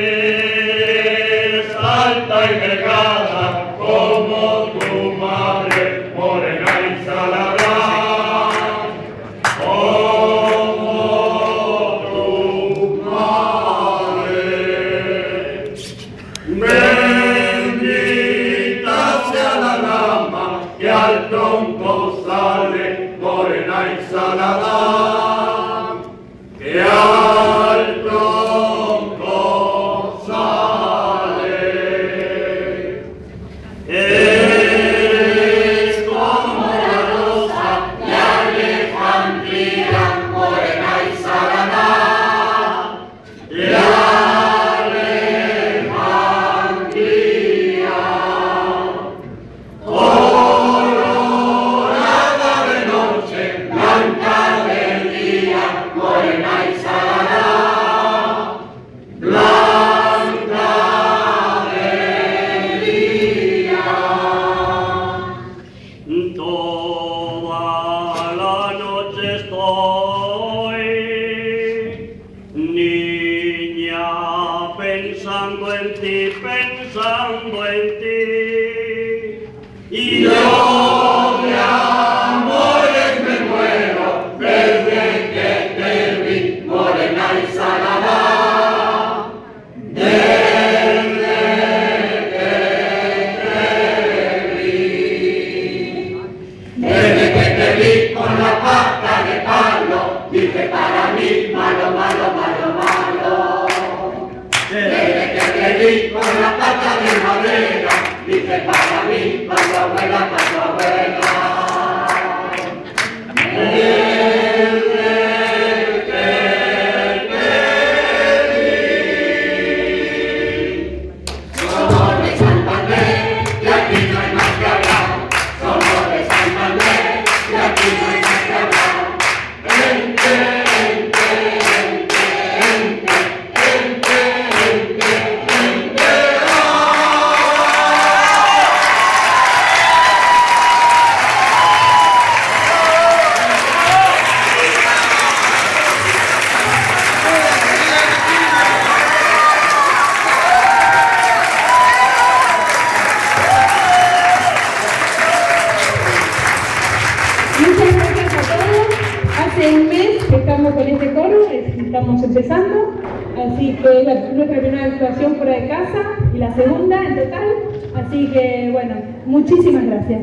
Es alta y delgada como tu madre, morena y salada, como tu madre. Bendita sea la rama que al tronco sale, morena y salada, que al tronco sale. Es como la rosa de Alejandría, morena y salada, de Alejandría, colorada de noche, blanca de día, morena y salada, blanca de día. Toda la noche estoy, niña, pensando en ti, y yo de amores me muero desde que te vi, morena y salada, desde que te vi, desde que te vi con la pata de palo, dije para mí malo, malo, malo, malo. Desde que te vi con la pata de madera, dije para mí, para tu abuela, para tu abuela. Desde que te vi. Somos de Santander, y aquí no hay más que hablar. Somos de Santander, y aquí no hay más que hablar. Ente, ente, ente, ente, ente, ente, ente, Muchas gracias a todos. Hace un mes que estamos con este coro, estamos empezando, así que es nuestra primera actuación fuera de casa y la segunda en total, así que bueno, muchísimas gracias.